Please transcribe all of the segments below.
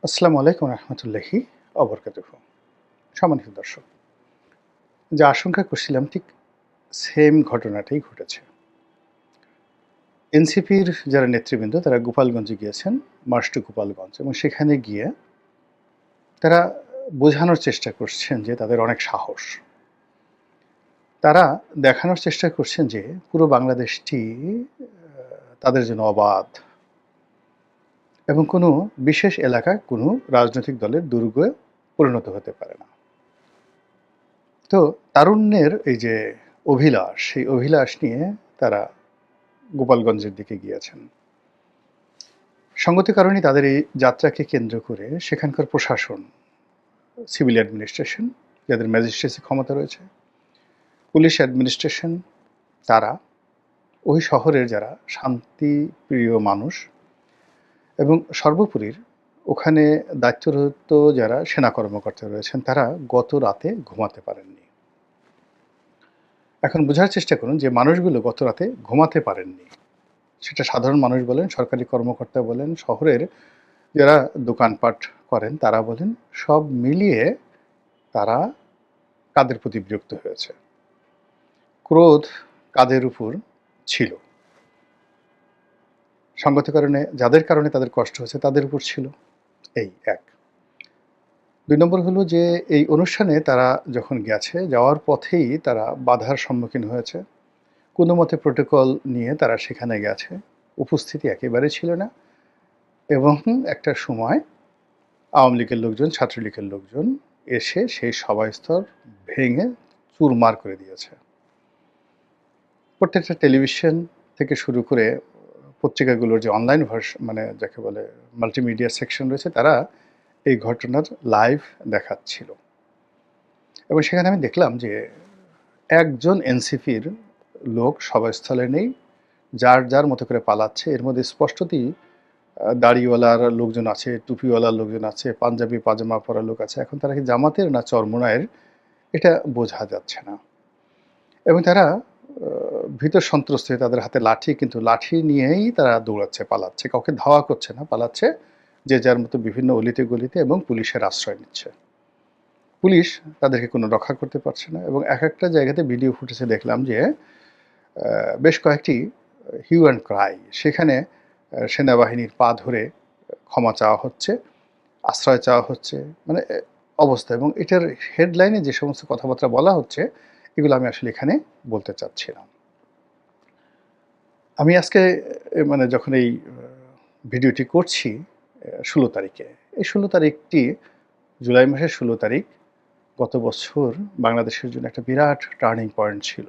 আসসালামু আলাইকুম রহমতুল্লাহি অবরকাতুহু। সম্মানিত দর্শক, যা আশঙ্কা করছিলাম ঠিক সেম ঘটনাটাই ঘটেছে। এনসিপির যারা নেতৃবৃন্দ তারা গোপালগঞ্জে গিয়েছেন, মার্চ টু গোপালগঞ্জ, এবং সেখানে গিয়ে তারা বোঝানোর চেষ্টা করছেন যে তাদের অনেক সাহস। তারা দেখানোর চেষ্টা করছেন যে পুরো বাংলাদেশটি তাদের জন্য অবাধ এবং কোনো বিশেষ এলাকায় কোনো রাজনৈতিক দলের দুর্গে পরিণত হতে পারে না। তো তারুণ্যের এই যে অভিলাষ, সেই অভিলাষ নিয়ে তারা গোপালগঞ্জের দিকে গিয়েছেন। সঙ্গত কারণেই তাদের এই যাত্রাকে কেন্দ্র করে সেখানকার প্রশাসন, সিভিল অ্যাডমিনিস্ট্রেশন, যাদের ম্যাজিস্ট্রেসি ক্ষমতা রয়েছে, পুলিশ অ্যাডমিনিস্ট্রেশন, তারা ওই শহরের যারা শান্তিপ্রিয় মানুষ এবং সর্বোপরি ওখানে দায়িত্বরত যারা সেনা কর্মকর্তা রয়েছেন, তারা গত রাতে ঘুমাতে পারেননি। এখন বোঝার চেষ্টা করুন যে মানুষগুলো গত রাতে ঘুমাতে পারেননি। সেটা সাধারণ মানুষ বলেন, সরকারি কর্মকর্তা বলেন, শহরের যারা দোকানপাট করেন তারা বলেন, সব মিলিয়ে তারা কাদের প্রতি বিরক্ত হয়েছে। ক্রোধ কাদের উপর ছিল? সঙ্গত কারণে যাদের কারণে তাদের কষ্ট হয়েছে তাদের উপর ছিল। এই এক। ২ নম্বর হলো যে এই অনুষ্ঠানে তারা যখন গেছে, যাওয়ার পথেই তারা বাধার সম্মুখীন হয়েছে। কোনো মতে প্রোটোকল নিয়ে তারা সেখানে গেছে। উপস্থিতি একেবারে ছিল না এবং একটা সময় আওয়ামী লীগের লোকজন, ছাত্রলীগের লোকজন এসে সেই সভাস্থল ভেঙে চুরমার করে দিয়েছে। প্রত্যেকটা টেলিভিশন থেকে শুরু করে পত্রিকাগুলোর যে অনলাইন মানে যাকে বলে মাল্টিমিডিয়া সেকশন রয়েছে, তারা এই ঘটনার লাইভ দেখাচ্ছিল। এবং সেখানে আমি দেখলাম যে একজন এনসিপির লোক সভাস্থলে নেই, যার যার মতো করে পালাচ্ছে। এর মধ্যে স্পষ্টতই দাড়িওয়ালার লোকজন আছে, টুপিওয়ালার লোকজন আছে, পাঞ্জাবি পাজামা পরা লোক আছে। এখন তারা কি জামাতের না চরমোনায়ের, এটা বোঝা যাচ্ছে না। এবং তারা ভীত সন্ত্রস্ত হয়ে তাদের হাতে লাঠি, কিন্তু লাঠি নিয়েই তারা দৌড়াচ্ছে, পালাচ্ছে। কাউকে ধাওয়া করছে না, পালাচ্ছে যে যার মতো বিভিন্ন অলিতে গলিতে, এবং পুলিশের আশ্রয় নিচ্ছে। পুলিশ তাদেরকে কোনো রক্ষা করতে পারছে না। এবং এক একটা জায়গাতে ভিডিও ফুটেজে দেখলাম যে বেশ কয়েকটি হিউ অ্যান্ড ক্রাই, সেখানে সেনাবাহিনীর পা ধরে ক্ষমা চাওয়া হচ্ছে, আশ্রয় চাওয়া হচ্ছে, মানে অবস্থা। এবং এটার হেডলাইনে যে সমস্ত কথাবার্তা বলা হচ্ছে, এগুলো আমি আসলে এখানে বলতে চাচ্ছিলাম। আমি আজকে মানে যখন এই ভিডিওটি করছি ১৬ তারিখে, এই ১৬ তারিখটি জুলাই মাসের ১৬ তারিখ গত বছর বাংলাদেশের জন্য একটা বিরাট টার্নিং পয়েন্ট ছিল।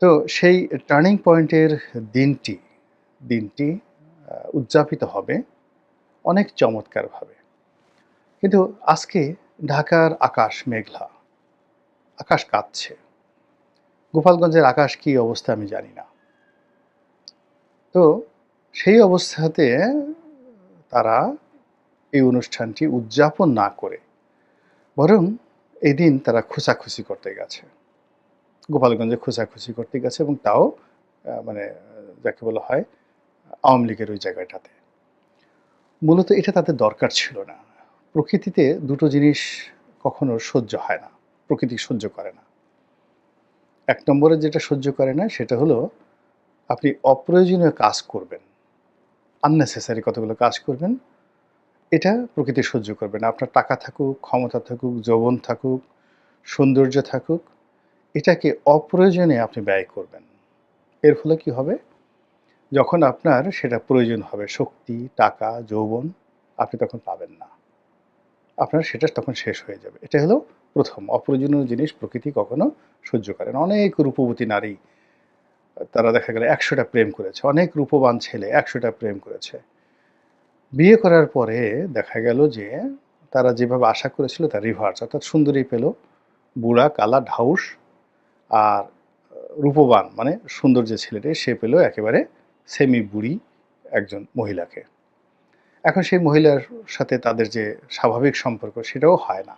তো সেই টার্নিং পয়েন্টের দিনটি উদযাপিত হবে অনেক চমৎকারভাবে। কিন্তু আজকে ঢাকার আকাশ মেঘলা, আকাশ কাঁদছে। গোপালগঞ্জের আকাশ কী অবস্থা আমি জানি না। তো সেই অবস্থাতে তারা এই অনুষ্ঠানটি উদযাপন না করে বরং এদিন তারা খোঁচাখুচি করতে গেছে। গোপালগঞ্জে খোঁচাখুচি করতে গেছে, এবং তাও মানে যাকে বলা হয় আওয়ামী লীগের ওই জায়গাটাতে। মূলত এটা তাদের দরকার ছিল না। প্রকৃতিতে দুটো জিনিস কখনো সহ্য হয় না, প্রকৃতি সহ্য করে না। ১ নম্বরে যেটা সহ্য করে না সেটা হলো আপনি অপ্রয়োজনীয় কাজ করবেন, আননেসেসারি কতগুলো কাজ করবেন, এটা প্রকৃতি সহ্য করবে না। আপনার টাকা থাকুক, ক্ষমতা থাকুক, যৌবন থাকুক, সৌন্দর্য থাকুক, এটাকে অপ্রয়োজনে আপনি ব্যয় করবেন। এর ফলে কি হবে? যখন আপনার সেটা প্রয়োজন হবে, শক্তি, টাকা, যৌবন, আপনি তখন পাবেন না। আপনার সেটা তখন শেষ হয়ে যাবে। এটা হলো ১ম অপ্রয়োজনীয় জিনিস প্রকৃতি কখনো সহ্য করে না। অনেক রূপবতী নারী, তারা দেখা গেল ১০০ টা প্রেম করেছে। অনেক রূপবান ছেলে ১০০ টা প্রেম করেছে। বিয়ে করার পরে দেখা গেল যে তারা যেভাবে আশা করেছিল তার রিভার্স, অর্থাৎ সুন্দরী পেল, বুড়া, কালা, ঢাউস। আর রূপবান মানে সুন্দর যে ছেলেটি, সে পেল একেবারে সেমি বুড়ি একজন মহিলাকে। এখন সেই মহিলার সাথে তাদের যে স্বাভাবিক সম্পর্ক সেটাও হয় না।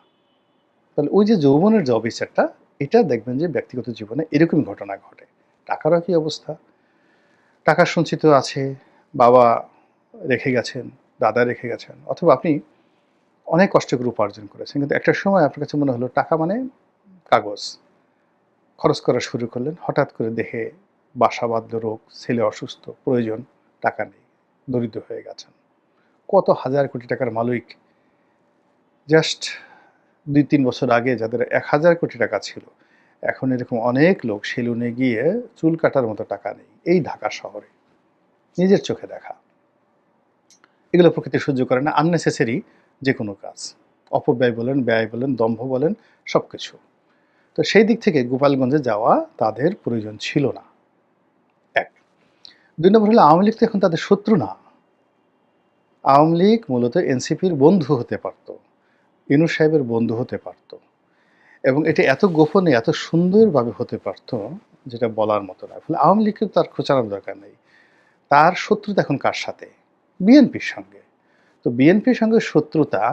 তাহলে ওই যে যৌবনের যে অবিচারটা, এটা দেখবেন যে ব্যক্তিগত জীবনে এরকমই ঘটনা ঘটে। টাকারও একই অবস্থা। টাকা সঞ্চিত আছে, বাবা রেখে গেছেন, দাদা রেখে গেছেন, অথবা আপনি অনেক কষ্ট করে উপার্জন করেছেন, কিন্তু একটা সময় আপনার কাছে মনে হলো টাকা মানে কাগজ। খরচ করা শুরু করলেন, হঠাৎ করে দেখে বাসা বাঁধল রোগ, ছেলে অসুস্থ, প্রয়োজন, টাকা নেই, দরিদ্র হয়ে গেছেন। কত হাজার কোটি টাকার মালিক জাস্ট ২-৩ বছর আগে যাদের ১,০০০ কোটি টাকা ছিল, এখন এরকম অনেক লোক সেলুনে গিয়ে চুল কাটার মতো টাকা নেই, এই ঢাকা শহরে, নিজের চোখে দেখা। এগুলো প্রকৃতি সহ্য করে না, আননেসেসারি যে কোনো কাজ, অপব্যয় বলেন, ব্যয় বলেন, দম্ভ বলেন, সব কিছু। তো সেই দিক থেকে গোপালগঞ্জে যাওয়া তাদের প্রয়োজন ছিল না, এক। ২ নম্বর হলো আওয়ামী লীগ তো এখন তাদের শত্রু না। আওয়ামী লীগ মূলত এনসিপির বন্ধু হতে পারত, ইউনূস সাহেবের বন্ধু হতে পারত, এবং এটা এত গোপনে এত সুন্দরভাবে হতে পারত যেটা বলার মতো না। ফলে আওয়ামী লীগকে তার খোঁচানোর দরকার নেই। তার শত্রুতা এখন কার সাথে? বিএনপির সঙ্গে। তো বিএনপির সঙ্গে শত্রুতা,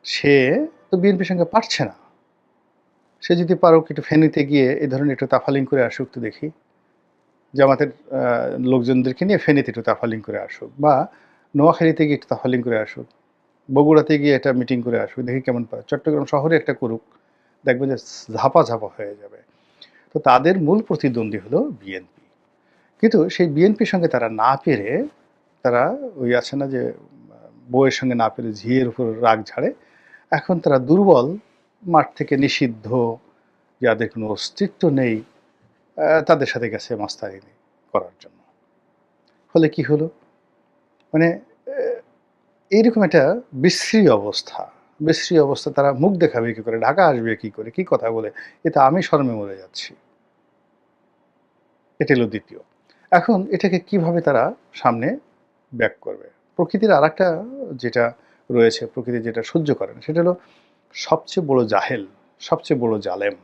সে তো বিএনপির সঙ্গে পারছে না। সে যদি পারুক একটু ফেনীতে গিয়ে এই ধরনের একটু তাফালিং করে আসুক তো দেখি, জামাতের লোকজনদেরকে নিয়ে ফেনীতে একটু তাফালিং করে আসুক, বা নোয়াখালীতে গিয়ে একটু তাফালিং করে আসুক, বগুড়াতে গিয়ে একটা মিটিং করে আসুক, দেখি কেমন পারে। চট্টগ্রাম শহরে একটা করুক, দেখবেন যে ঝাপা ঝাপা হয়ে যাবে। তো তাদের মূল প্রতিদ্বন্দ্বী হলো বিএনপি। কিন্তু সেই বিএনপির সঙ্গে তারা না পেরে, তারা ওই আছে না যে বউয়ের সঙ্গে না পেরে ঝিয়ের উপর রাগ ঝাড়ে, এখন তারা দুর্বল, মাঠ থেকে নিষিদ্ধ, যাদের কোনো অস্তিত্ব নেই, তাদের সাথে গেছে মাস্তানি করার জন্য। ফলে কি হলো, মানে এইরকম একটা বিশ্রী অবস্থা, বিশ্রী অবস্থা। তারা মুখ দেখাবে কী করে, ঢাকা আসবে কী করে, কী কথা বলে, এতে আমি শরমে মরে যাচ্ছি। এটা হলো দ্বিতীয়। এখন এটাকে কিভাবে তারা সামনে ব্যাক করবে? প্রকৃতির আরেকটা যেটা রয়েছে, প্রকৃতি যেটা সহ্য করে না, সেটা হলো সবচেয়ে বড় জাহেল, সবচেয়ে বড় জালেম।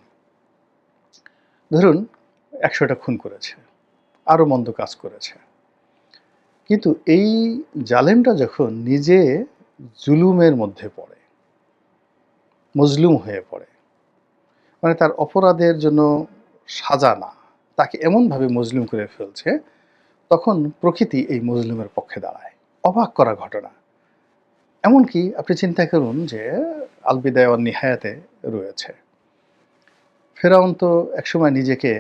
ধরুন ১০০টা খুন করেছে, আরও মন্দ কাজ করেছে, কিন্তু এই জালেমটা যখন নিজে জুলুমের মধ্যে পড়ে, মজলুম হয়ে পড়ে, মানে তার অপরাধের জন্য সাজা না, তাকে এমনভাবে মজলুম করে ফেলছে, তখন প্রকৃতি এই মজলুমের পক্ষে দাঁড়ায়। অবাক করা ঘটনা। এমনকি আপনি চিন্তা করুন যে আল বিদায়া ওয়ান নিহায়াতে রয়েছে, ফেরাউন তো একসময় নিজেকে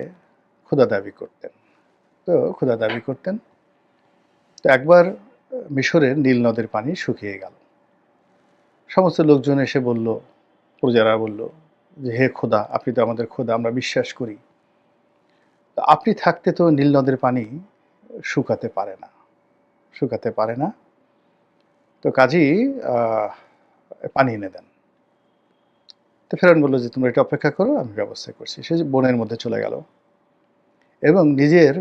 খোদা দাবি করতেন। তো খোদা দাবি করতেন, তো একবার মিশরের নীল নদের পানি শুকিয়ে গেল। সমস্ত লোকজন এসে বলল, প্রজারা বলল যে হে খোদা, আপনি তো আমাদের খোদা, আমরা বিশ্বাস করি, তো আপনি থাকতে তো নীল নদের পানি শুকাতে পারে না, শুকাতে পারে না, তো কাজেই পানি এনে দেন। তো ফেরাউন বলল যে তোমরা এটা অপেক্ষা করো, আমি ব্যবস্থা করছি। সে বনের মধ্যে চলে গেল এবং নিজের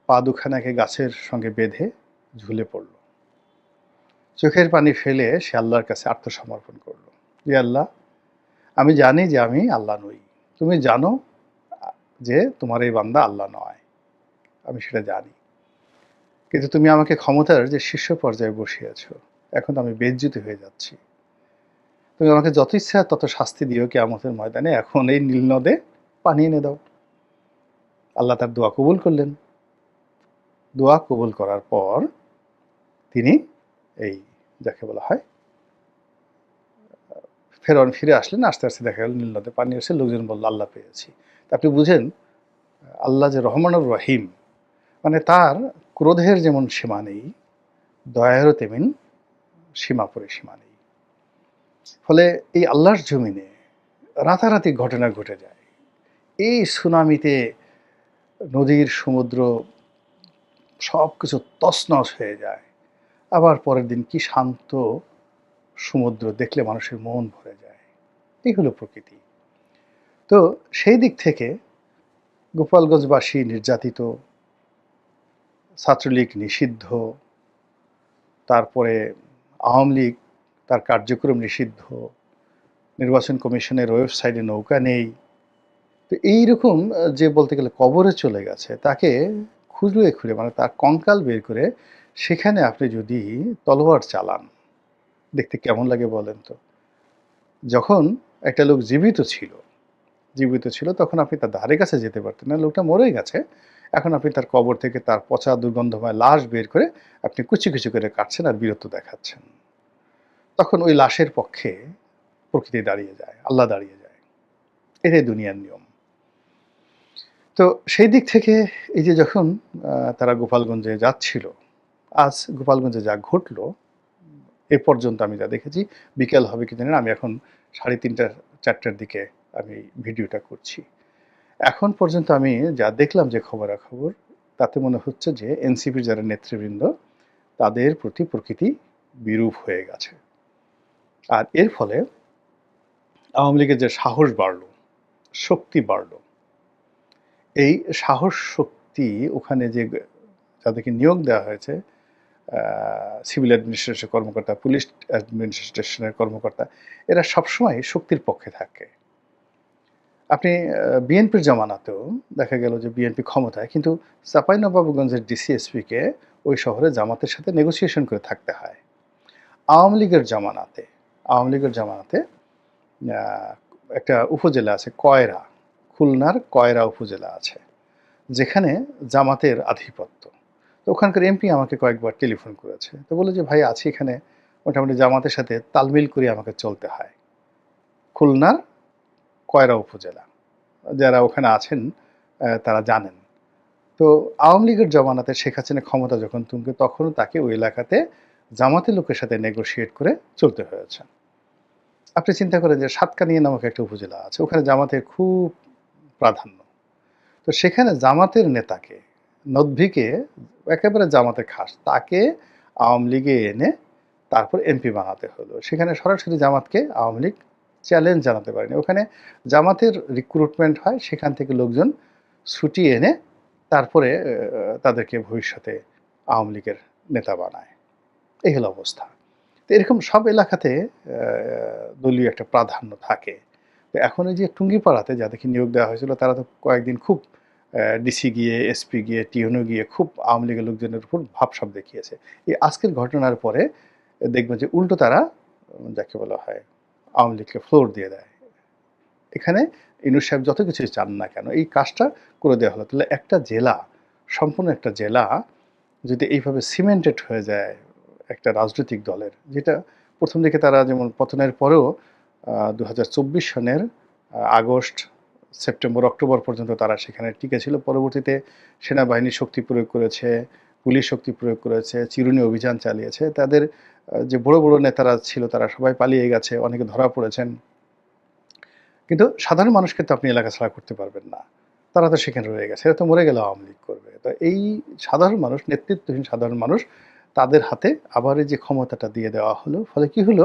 পা দুখানাকে গাছের সঙ্গে বেঁধে ঝুলে পড়ল। চোখের পানি ফেলে সে আল্লাহর কাছে আত্মসমর্পণ করল, যে আল্লাহ, আমি জানি যে আমি আল্লাহ নই, তুমি জানো যে তোমার এই বান্দা আল্লাহ নয়, আমি সেটা জানি, কিন্তু তুমি আমাকে ক্ষমতার যে শীর্ষ পর্যায়ে বসিয়েছ, এখন আমি বেইজ্জতি হয়ে যাচ্ছি, তুমি আমাকে যত ইচ্ছা তত শাস্তি দিও কিয়ামতের ময়দানে, এখন এই নীল নদে পানি এনে দাও। আল্লাহ তার দোয়া কবুল করলেন। দোয়া কবুল করার পর তিনি এই যাকে বলা হয় ফেরাউন ফিরে আসলেন। আস্তে আস্তে দেখা গেল নীল নদে পানি এসে, লোকজন বলল আল্লাহ পেয়েছি। তা আপনি বুঝেন আল্লাহ যে রহমানুর রহিম, মানে তার ক্রোধের যেমন সীমা নেই, দয়ারও তেমন সীমা পরিসীমা নেই। ফলে এই আল্লাহর জমিনে রাতারাতি ঘটনা ঘটে যায়। এই সুনামিতে নদীর সমুদ্র সব কিছু তছনছ হয়ে যায়। আবার পরের দিন কি শান্ত সমুদ্র, দেখলে মানুষের মন ভরে যায়। এই হলো প্রকৃতি। তো সেই দিক থেকে গোপালগঞ্জবাসী নির্যাতিত, ছাত্রলীগ নিষিদ্ধ, তারপরে আওয়ামী লীগ তার কার্যক্রম নিষিদ্ধ, নির্বাচন কমিশনের ওয়েবসাইটে নৌকা নেই। তো এইরকম যে বলতে গেলে কবরে চলে গেছে, তাকে খুঁড়ে খুঁড়ে, মানে তার কঙ্কাল বের করে সেখানে আপনি যদি তলোয়ার চালান, দেখতে কেমন লাগে বলেন তো? যখন একটা লোক জীবিত ছিল, জীবিত ছিল তখন আপনি তার ধারে কাছে যেতে পারতেন না, লোকটা মরে গেছে, এখন আপনি তার কবর থেকে তার পচা দুর্গন্ধময় লাশ বের করে আপনি কুচি কুচি করে কাটছেন আর বীরত্ব দেখাচ্ছেন। তখন ওই লাশের পক্ষে প্রকৃতি দাঁড়িয়ে যায়, আল্লাহ দাঁড়িয়ে যায়। এটাই দুনিয়ার নিয়ম। তো সেই দিক থেকে এই যে যখন তারা গোপালগঞ্জে যাচ্ছিল, আজ গোপালগঞ্জে যা ঘটলো এ পর্যন্ত আমি যা দেখেছি, বিকেল হবে কি জানি না, আমি এখন 3:30 4টার দিকে আমি ভিডিওটা করছি। এখন পর্যন্ত আমি যা দেখলাম যে খবরাখবর, তাতে মনে হচ্ছে যে এনসিপির যারা নেতৃবৃন্দ তাদের প্রতি প্রকৃতি বিরূপ হয়ে গেছে। আর এর ফলে আওয়ামী লীগের যে সাহস বাড়ল, শক্তি বাড়ল, এই সাহস শক্তি ওখানে যে যাদেরকে নিয়োগ দেওয়া হয়েছে, সিভিল অ্যাডমিনিস্ট্রেশনের কর্মকর্তা, পুলিশ অ্যাডমিনিস্ট্রেশনের কর্মকর্তা, এরা সবসময় শক্তির পক্ষে থাকে। আপনি বিএনপির জামানাতেও দেখা গেল যে বিএনপি ক্ষমতায়, কিন্তু চাঁপাইনবাবগঞ্জের ডিসিএসপিকে ওই শহরে জামাতের সাথে নেগোসিয়েশন করে থাকতে হয়। আওয়ামী লীগের জামানাতে একটা উপজেলা আছে কয়রা, খুলনার কয়রা উপজেলা আছে, যেখানে জামাতের আধিপত্য। তো ওখানকার এমপি আমাকে কয়েকবার টেলিফোন করেছে, তো বলে যে ভাই আছি এখানে, মোটামুটি জামাতের সাথে তালমিল করে আমাকে চলতে হয়। খুলনার কয়রা উপজেলা, যারা ওখানে আছেন তারা জানেন। তো আওয়ামী লীগের জমানাতে শেখ হাসিনা ক্ষমতা যখন তুঙ্গে, তখনও তাকে ওই এলাকাতে জামাতের লোকের সাথে নেগোশিয়েট করে চলতে হয়েছে। আপনি চিন্তা করেন যে সাতকানিয়া নামক একটা উপজেলা আছে, ওখানে জামাতের খুব প্রাধান্য। তো সেখানে জামাতের নেতাকে, নদভিকে, একেবারে জামাতের খাস, তাকে আওয়ামী লীগে এনে তারপর এমপি বানাতে হলো। সেখানে সরাসরি জামাতকে আওয়ামী লীগ চ্যালেঞ্জ জানাতে পারেনি। ওখানে জামাতের রিক্রুটমেন্ট হয়, সেখান থেকে লোকজন ছুটিয়ে এনে তারপরে তাদেরকে ভবিষ্যতে আওয়ামী লীগের নেতা বানায়। এই হলো অবস্থা। তো এরকম সব এলাকাতে দলীয় একটা প্রাধান্য থাকে। তো এখন এই যে টুঙ্গিপাড়াতে যাদেরকে নিয়োগ দেওয়া হয়েছিল, তারা তো কয়েকদিন খুব ডিসি গিয়ে, এসপি গিয়ে, টিএনও গিয়ে খুব আওয়ামী লীগের লোকজনের উপর ভাবসাব দেখিয়েছে। এই আজকের ঘটনার পরে দেখবেন যে উল্টো তারা যাকে বলা হয় আওয়ামী লীগকে ফ্লোর দিয়ে দেয়। এখানে ইউনূস সাহেব যত কিছুই চান না কেন, এই কাজটা করে দেওয়া হলো। তাহলে একটা জেলা, সম্পূর্ণ একটা জেলা যদি এইভাবে সিমেন্টেড হয়ে যায় একটা রাজনৈতিক দলের, যেটা প্রথম দিকে তারা যেমন পতনের পরেও 2024 সনের আগস্ট, সেপ্টেম্বর, অক্টোবর পর্যন্ত তারা সেখানে টিকে ছিল। পরবর্তীতে সেনাবাহিনী শক্তি প্রয়োগ করেছে, পুলিশ শক্তি প্রয়োগ করেছে, চিরুনি অভিযান চালিয়েছে। তাদের যে বড় বড় নেতারা ছিল তারা সবাই পালিয়ে গেছে, অনেকে ধরা পড়েছেন। কিন্তু সাধারণ মানুষকে তো আপনি এলাকা ছাড়া করতে পারবেন না, তারা তো সেখানে রয়ে গেছে, এরা তো মরে গেলে আওয়ামী লীগ করবে। তো এই সাধারণ মানুষ, নেতৃত্বহীন সাধারণ মানুষ, তাদের হাতে আবার এই যে ক্ষমতাটা দিয়ে দেওয়া হলো, ফলে কি হলো,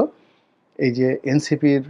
এই যে এনসিপির